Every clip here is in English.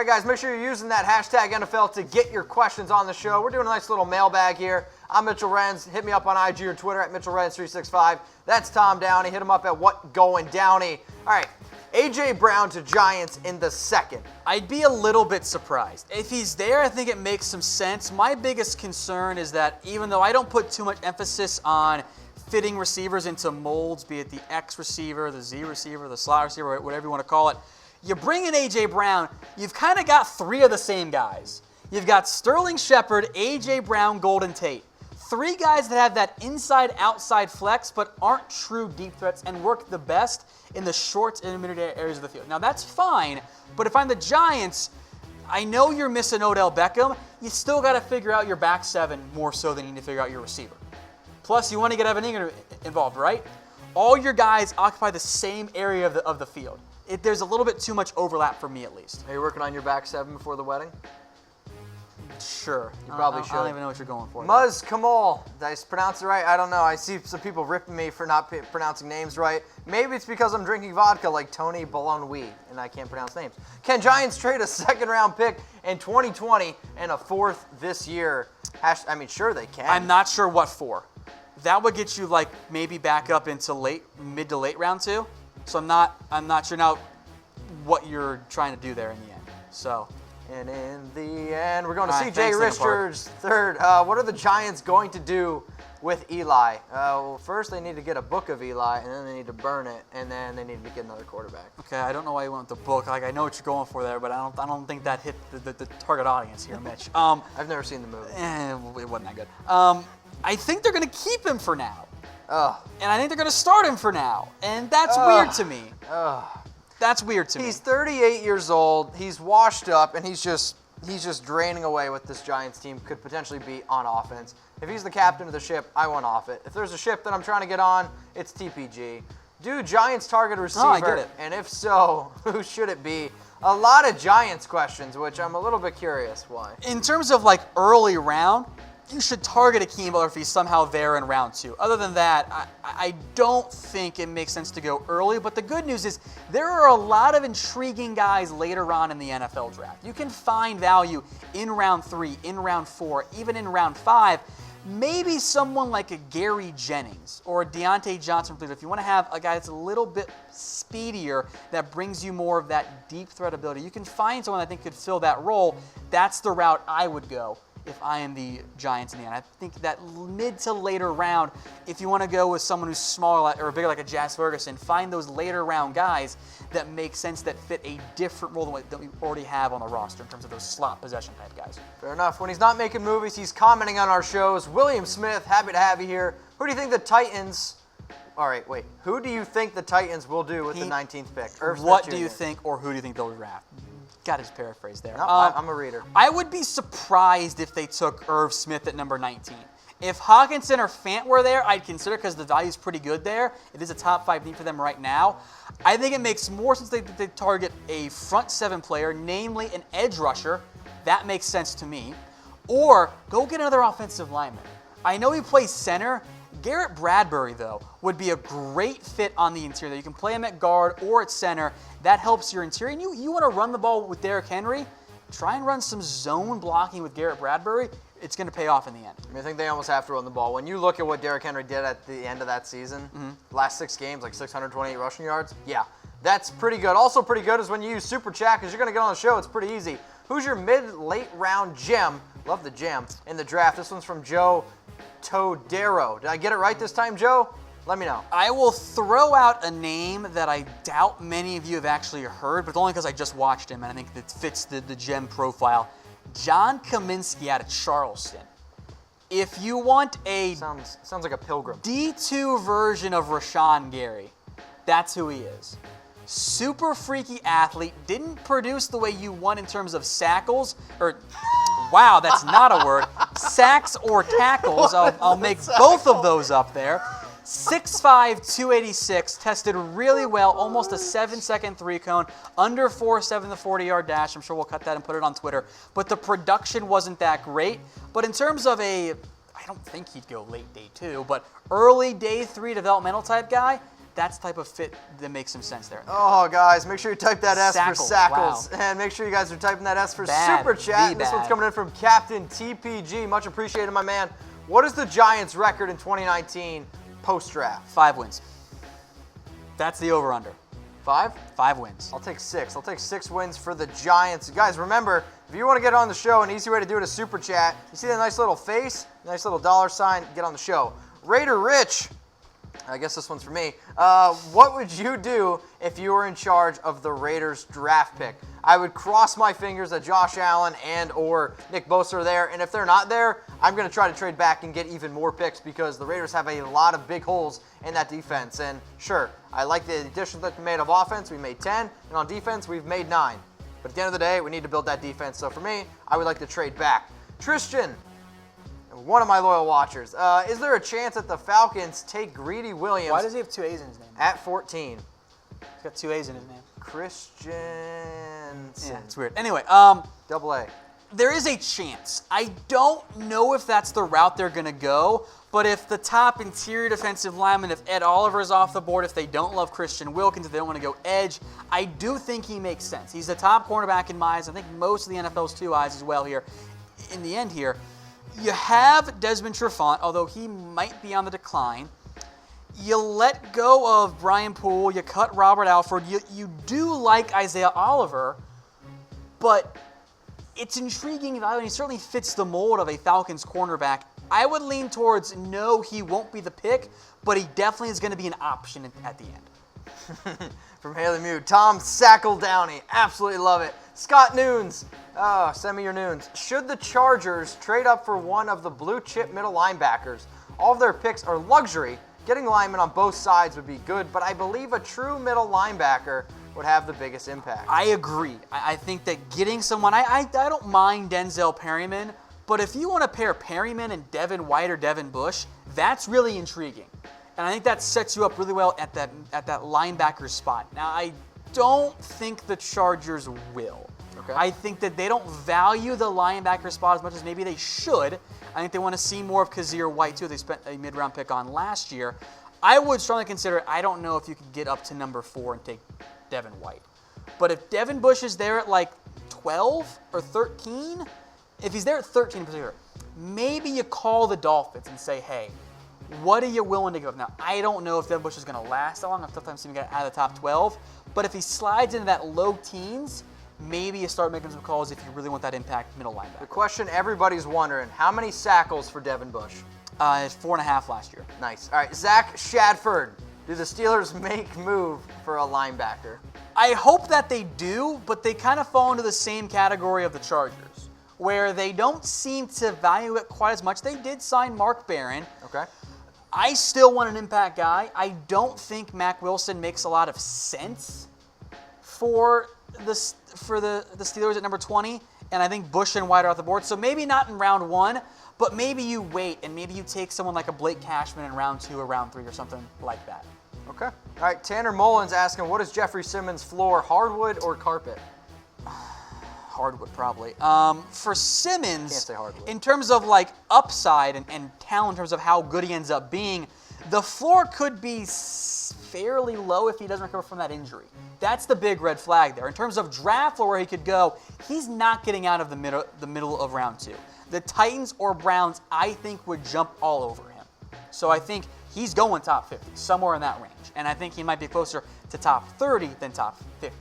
All right, guys, make sure you're using that hashtag NFL to get your questions on the show. We're doing a nice little mailbag here. I'm Mitchell Renz. Hit me up on IG or Twitter at MitchellRenz365. That's Tom Downey. Hit him up at What Going Downey. All right, A.J. Brown to Giants in the second. I'd be a little bit surprised. If he's there, I think it makes some sense. My biggest concern is that even though I don't put too much emphasis on fitting receivers into molds, be it the X receiver, the Z receiver, the slot receiver, whatever you want to call it, you bring in A.J. Brown, you've kind of got three of the same guys. You've got Sterling Shepard, A.J. Brown, Golden Tate. Three guys that have that inside-outside flex but aren't true deep threats and work the best in the short and intermediate areas of the field. Now, that's fine, but if I'm the Giants, I know you're missing Odell Beckham. You still got to figure out your back seven more so than you need to figure out your receiver. Plus, you want to get Evan Ingram involved, right? All your guys occupy the same area of the field. There's a little bit too much overlap for me, at least. Are you working on your back seven before the wedding? Sure. You probably should. I don't even know what you're going for. Muz Kamal. Did I pronounce it right? I don't know. I see some people ripping me for not pronouncing names right. Maybe it's because I'm drinking vodka like Tony Bolonui and I can't pronounce names. Can Giants trade a second-round pick in 2020 and a fourth this year? I mean, sure they can. I'm not sure what for. That would get you like maybe back up into mid to late round two. So I'm not sure now what you're trying to do there in the end. So. And in the end, we're going to C.J. Richards third. What are the Giants going to do with Eli? Well, first they need to get a book of Eli, and then they need to burn it, and then they need to get another quarterback. Okay, I don't know why you went with the book. Like I know what you're going for there, but I don't think that hit the target audience here, Mitch. I've never seen the movie. It wasn't that good. I think they're going to keep him for now. And I think they're going to start him for now, and that's weird to me. That's weird to me. He's 38 years old. He's washed up, and he's just draining away what this Giants team could potentially be on offense. If he's the captain of the ship, I want off it. If there's a ship that I'm trying to get on, it's TPG. Do Giants target a receiver? I get it. And if so, who should it be? A lot of Giants questions, which I'm a little bit curious why. In terms of like early round, you should target Akeem Butler if he's somehow there in round two. Other than that, I don't think it makes sense to go early. But the good news is there are a lot of intriguing guys later on in the NFL draft. You can find value in round 3, in round 4, even in round 5. Maybe someone like a Gary Jennings or a Deontay Johnson. If you want to have a guy that's a little bit speedier, that brings you more of that deep threat ability, you can find someone I think could fill that role. That's the route I would go if I am the Giants in the end. I think that mid to later round, if you want to go with someone who's smaller or bigger like a Jazz Ferguson, find those later round guys that make sense, that fit a different role than we already have on the roster in terms of those slot possession type guys. Fair enough. When he's not making movies, he's commenting on our shows. William Smith, happy to have you here. Who do you think the Titans... All right, wait. Who do you think the Titans will do with the 19th pick? What do you think, or who do you think they'll draft? Got his paraphrase there. No, I'm a reader. I would be surprised if they took Irv Smith at number 19. If Hawkinson or Fant were there, I'd consider, because the value's pretty good there. It is a top 5 need for them right now. I think it makes more sense they target a front 7 player, namely an edge rusher. That makes sense to me. Or go get another offensive lineman. I know he plays center. Garrett Bradbury, though, would be a great fit on the interior. You can play him at guard or at center. That helps your interior. And you want to run the ball with Derrick Henry, try and run some zone blocking with Garrett Bradbury. It's going to pay off in the end. I think they almost have to run the ball. When you look at what Derrick Henry did at the end of that season, last 6 games, like 628 rushing yards, yeah, that's pretty good. Also pretty good is when you use Super Chat, because you're going to get on the show. It's pretty easy. Who's your mid-late round gem? Love the gem in the draft. This one's from Joe Todero. Did I get it right this time, Joe? Let me know. I will throw out a name that I doubt many of you have actually heard, but it's only because I just watched him and I think it fits the gem profile. John Kaminsky out of Charleston. If you want a sounds like a pilgrim. D2 version of Rashawn Gary, that's who he is. Super freaky athlete, didn't produce the way you want in terms of sackles, or wow, that's not a word. Sacks or tackles. I'll make both of those up there. 6'5", 286, tested really well, almost a 7-second 3-cone, under 4.7 the 40-yard dash. I'm sure we'll cut that and put it on Twitter. But the production wasn't that great. But in terms of I don't think he'd go late day 2, but early day 3 developmental type guy, that's the type of fit that makes some sense there. Oh, guys, make sure you type that S for Sackles. Wow. And make sure you guys are typing that S for Bad. Super Chat. This one's coming in from Captain TPG. Much appreciated, my man. What is the Giants' record in 2019 post-draft? 5 wins. That's the over-under. 5? 5 wins. I'll take 6. I'll take 6 wins for the Giants. Guys, remember, if you want to get on the show, an easy way to do it is Super Chat. You see that nice little face, nice little $sign, get on the show. Raider Rich, I guess this one's for me. What would you do if you were in charge of the Raiders draft pick? I would cross my fingers that Josh Allen and or Nick Bosa are there, and if they're not there, I'm going to try to trade back and get even more picks because the Raiders have a lot of big holes in that defense. And sure, I like the additions that we made of offense. We made 10, and on defense, we've made 9. But at the end of the day, we need to build that defense. So for me, I would like to trade back. Tristan, one of my loyal watchers. Is there a chance that the Falcons take Greedy Williams? Why does he have 2 A's in his name? At 14. He's got 2 A's in his name. Christian. Yeah, it's weird. Anyway, Double A. there is a chance. I don't know if that's the route they're going to go, but if the top interior defensive lineman, if Ed Oliver is off the board, if they don't love Christian Wilkins, if they don't want to go edge, I do think he makes sense. He's the top cornerback in my eyes. I think most of the NFL's 2 eyes as well here. In the end here, you have Desmond Trufant, although he might be on the decline. You let go of Brian Poole. You cut Robert Alford. You do like Isaiah Oliver, but it's intriguing value, and he certainly fits the mold of a Falcons cornerback. I would lean towards no, he won't be the pick, but he definitely is going to be an option at the end. From Haley Mew, Tom Downey, absolutely love it. Scott Noons, oh, send me your Noons. Should the Chargers trade up for one of the blue chip middle linebackers? All of their picks are luxury. Getting linemen on both sides would be good, but I believe a true middle linebacker would have the biggest impact. I agree. I think that getting someone, I don't mind Denzel Perryman, but if you want to pair Perryman and Devin White or Devin Bush, that's really intriguing. And I think that sets you up really well at that linebacker spot. Now, I don't think the Chargers will. Okay. I think that they don't value the linebacker spot as much as maybe they should. I think they want to see more of Kazir White, too. They spent a mid-round pick on last year. I would strongly consider it. I don't know if you could get up to number 4 and take Devin White. But if Devin Bush is there at like 12 or 13, if he's there at 13 in particular, maybe you call the Dolphins and say, hey, what are you willing to give up? Now, I don't know if Devin Bush is going to last that long. I've tough time seeing him get out of the top 12. But if he slides into that low teens, maybe you start making some calls if you really want that impact middle linebacker. The question everybody's wondering, how many sackles for Devin Bush? It's 4.5 last year. Nice. All right, Zac Shadforth. Do the Steelers make move for a linebacker? I hope that they do, but they kind of fall into the same category of the Chargers, where they don't seem to value it quite as much. They did sign Mark Barron. Okay. I still want an impact guy. I don't think Mack Wilson makes a lot of sense for the Steelers at number 20, and I think Bush and White are off the board. So maybe not in round 1, but maybe you wait and maybe you take someone like a Blake Cashman in round 2 or round 3 or something like that. Okay. All right, Tanner Mullins asking, what is Jeffrey Simmons' floor, hardwood or carpet? Hardwood, probably. For Simmons, Can't say hardwood. In terms of like upside and talent, in terms of how good he ends up being, the floor could be fairly low if he doesn't recover from that injury. That's the big red flag there. In terms of draft floor where he could go, he's not getting out of the middle of round 2. The Titans or Browns, I think, would jump all over him. So I think he's going top 50, somewhere in that range. And I think he might be closer to top 30 than top 50.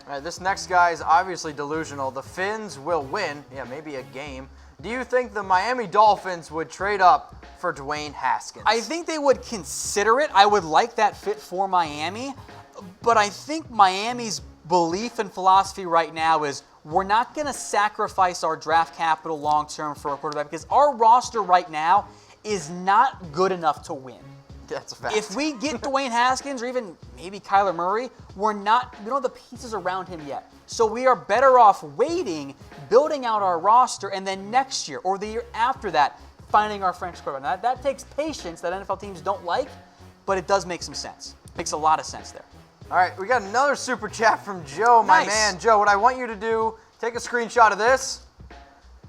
All right, this next guy is obviously delusional. The Finns will win. Yeah, maybe a game. Do you think the Miami Dolphins would trade up for Dwayne Haskins? I think they would consider it. I would like that fit for Miami. But I think Miami's belief and philosophy right now is we're not going to sacrifice our draft capital long-term for a quarterback because our roster right now is not good enough to win. That's a fact. If we get Dwayne Haskins or even maybe Kyler Murray, we don't have the pieces around him yet. So we are better off waiting, building out our roster, and then next year or the year after that, finding our franchise quarterback. Now, that takes patience that NFL teams don't like, but it does make some sense. Makes a lot of sense there. All right, we got another super chat from Joe, my Nice. man. Joe, what I want you to do, take a screenshot of this,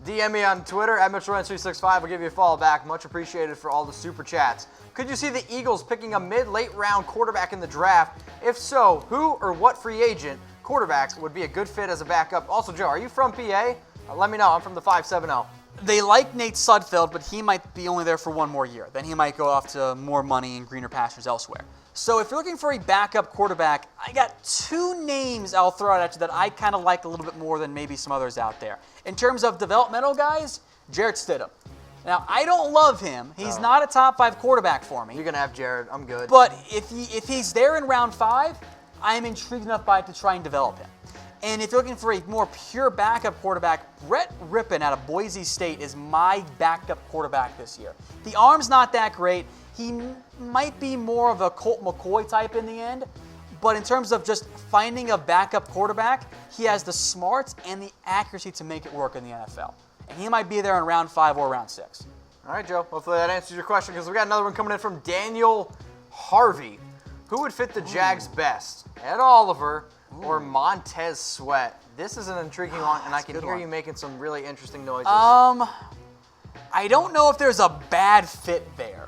DM me on Twitter at Mitchell Renz 365. I'll give you a follow back. Much appreciated for all the super chats. Could you see the Eagles picking a mid-late round quarterback in the draft? If so, who or what free agent quarterback would be a good fit as a backup? Also, Joe, are you from PA? Let me know. I'm from the 570. They like Nate Sudfeld, but he might be only there for one more year. Then he might go off to more money and greener pastures elsewhere. So if you're looking for a backup quarterback, I got two names I'll throw out at you that I kind of like a little bit more than maybe some others out there. In terms of developmental guys, Jarrett Stidham. Now, I don't love him. He's not a top 5 quarterback for me. You're going to have Jarrett. I'm good. But if he's there in round 5, I am intrigued enough by it to try and develop him. And if you're looking for a more pure backup quarterback, Brett Rippon out of Boise State is my backup quarterback this year. The arm's not that great. He might be more of a Colt McCoy type in the end, but in terms of just finding a backup quarterback, he has the smarts and the accuracy to make it work in the NFL. And he might be there in round 5 or round 6. All right, Joe. Hopefully that answers your question because we got another one coming in from Daniel Harvey. Who would fit the Jags best, Ed Oliver or Montez Sweat? This is an intriguing one, and I can hear you making some really interesting noises. I don't know if there's a bad fit there.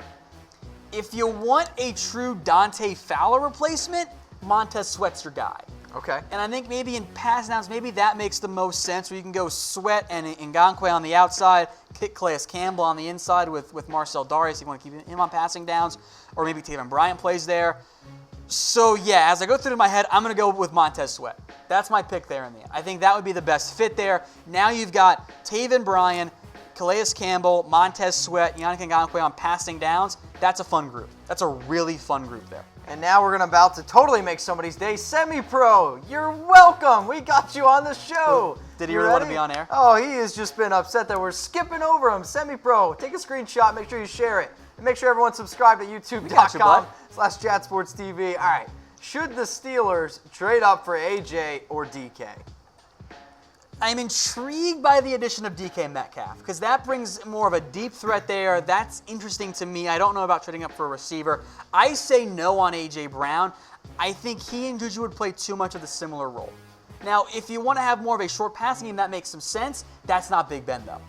If you want a true Dante Fowler replacement, Montez Sweat's your guy. Okay. And I think maybe in pass downs, maybe that makes the most sense, where you can go Sweat and Ngakoue on the outside, kick Calais Campbell on the inside with Marcel Darius if you want to keep him on passing downs, or maybe Taven Bryant plays there. So, yeah, as I go through my head, I'm going to go with Montez Sweat. That's my pick there in the end. I think that would be the best fit there. Now you've got Taven Bryant, Calais Campbell, Montez Sweat, Yannick Ngakoue on passing downs. That's a fun group. That's a really fun group there. And now we're about to totally make somebody's day. Semi-Pro, you're welcome. We got you on the show. Did he really want to be on air? Oh, he has just been upset that we're skipping over him. Semi-Pro, take a screenshot. Make sure you share it. And make sure everyone's subscribed to youtube.com/JatsSportsTV. All right. Should the Steelers trade up for AJ or DK? I'm intrigued by the addition of DK Metcalf because that brings more of a deep threat there. That's interesting to me. I don't know about trading up for a receiver. I say no on A.J. Brown. I think he and Juju would play too much of the similar role. Now, if you want to have more of a short passing game, that makes some sense. That's not Big Ben, though.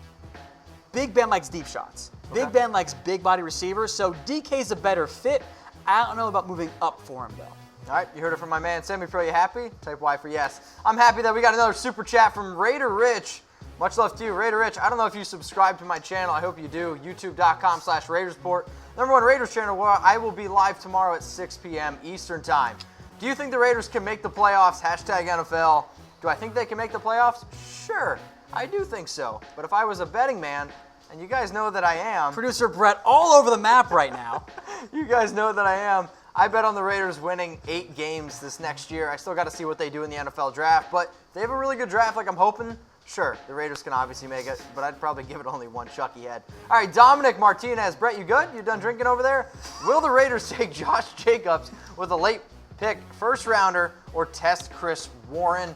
Big Ben likes deep shots. Okay. Big Ben likes big body receivers, so DK's a better fit. I don't know about moving up for him, though. All right, you heard it from my man, Semi-Pro. You happy? Type Y for yes. I'm happy that we got another super chat from Raider Rich. Much love to you, Raider Rich. I don't know if you subscribe to my channel. I hope you do. YouTube.com/RaidersReport. #1 Raiders channel where I will be live tomorrow at 6 p.m. Eastern Time. Do you think the Raiders can make the playoffs? #NFL. Do I think they can make the playoffs? Sure, I do think so. But if I was a betting man, and you guys know that I am. Producer Brett all over the map right now. You guys know that I am. I bet on the Raiders winning 8 games this next year. I still got to see what they do in the NFL draft, but if they have a really good draft like I'm hoping, sure, the Raiders can obviously make it, but I'd probably give it only one chucky head. All right, Dominick Martinez. Brett, you good? You done drinking over there? Will the Raiders take Josh Jacobs with a late pick first rounder or test Chris Warren?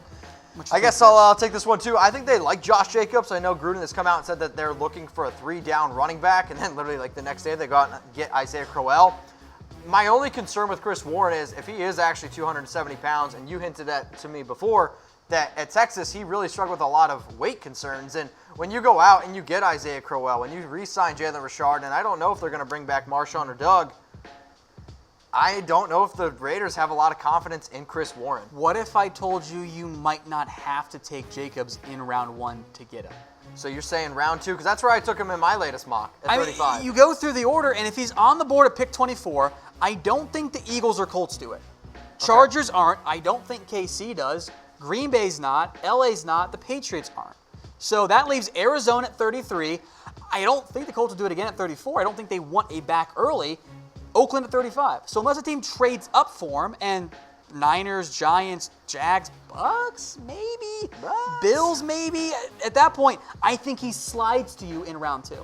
I guess I'll take this one too. I think they like Josh Jacobs. I know Gruden has come out and said that they're looking for a 3-down running back, and then literally like the next day they go out and get Isaiah Crowell. My only concern with Chris Warren is if he is actually 270 pounds, and you hinted at to me before that at Texas he really struggled with a lot of weight concerns. And when you go out and you get Isaiah Crowell, when you re-sign Jalen Richard, and I don't know if they're going to bring back Marshawn or Doug, I don't know if the Raiders have a lot of confidence in Chris Warren. What if I told you you might not have to take Jacobs in round 1 to get him? So you're saying round 2, because that's where I took him in my latest mock at 35. mean, you go through the order, and if he's on the board at pick 24, I don't think the Eagles or Colts do it. Chargers aren't. I don't think KC does. Green Bay's not. LA's not. The Patriots aren't. So that leaves Arizona at 33. I don't think the Colts will do it again at 34. I don't think they want a back early. Oakland at 35. So unless a team trades up for him, and Niners, Giants, Jags, Bucks, maybe, Bills, maybe. At that point, I think he slides to you in round 2.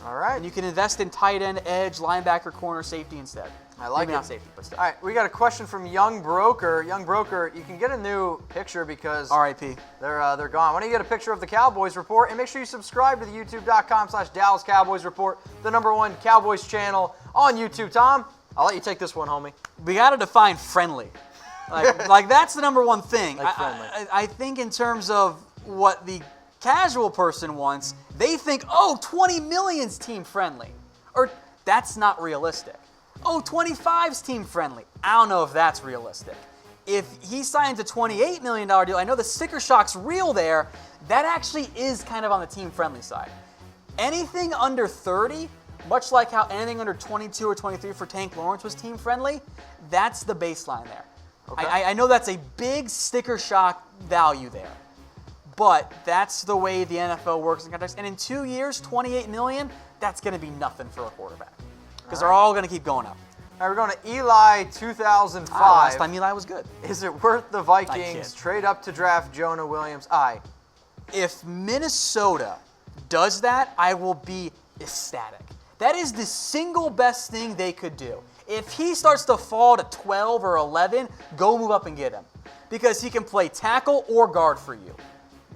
All right. And you can invest in tight end, edge, linebacker, corner, safety instead. I like maybe it. Not safety, but still. All right, we got a question from Young Broker. Young Broker, you can get a new picture because R.I.P. They're gone. Why don't you get a picture of the Cowboys Report, and make sure you subscribe to the youtube.com/Dallas Cowboys Report, the #1 Cowboys channel on YouTube. Tom, I'll let you take this one, homie. We got to define friendly. Like that's the #1 thing. Like friendly. I think in terms of what the casual person wants, they think, oh, 20 million's team friendly. Or that's not realistic. Oh, 25's team friendly. I don't know if that's realistic. If he signs a $28 million deal, I know the sticker shock's real there. That actually is kind of on the team friendly side. Anything under 30, much like how anything under 22 or 23 for Tank Lawrence was team friendly, that's the baseline there. Okay. I know that's a big sticker shock value there, but that's the way the NFL works in contracts. And in 2 years, $28 million, that's going to be nothing for a quarterback because they're all going to keep going up. All right, we're going to Eli 2005. Last time Eli was good. Is it worth the Vikings trade up to draft Jonah Williams? If Minnesota does that, I will be ecstatic. That is the single best thing they could do. If he starts to fall to 12 or 11, go move up and get him. Because he can play tackle or guard for you.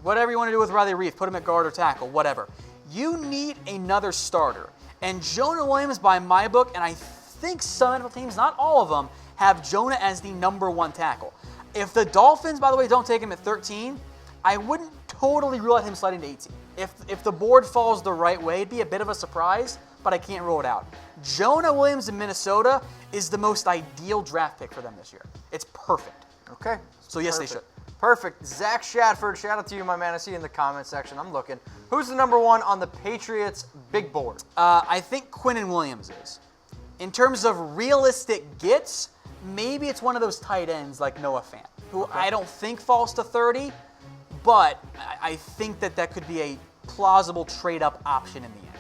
Whatever you want to do with Riley Reef, put him at guard or tackle, whatever. You need another starter. And Jonah Williams, by my book, and I think some NFL teams, not all of them, have Jonah as the number 1 tackle. If the Dolphins, by the way, don't take him at 13, I wouldn't totally rule out him sliding to 18. If the board falls the right way, it'd be a bit of a surprise, but I can't rule it out. Jonah Williams in Minnesota is the most ideal draft pick for them this year. It's perfect. Okay. So yes, they should. Perfect. Zac Shadforth, shout out to you, my man. I see you in the comment section. I'm looking. Who's the number 1 on the Patriots big board? I think Quinnen Williams is. In terms of realistic gets, maybe it's one of those tight ends like Noah Fant, who I don't think falls to 30, but I think that could be a plausible trade-up option in the end.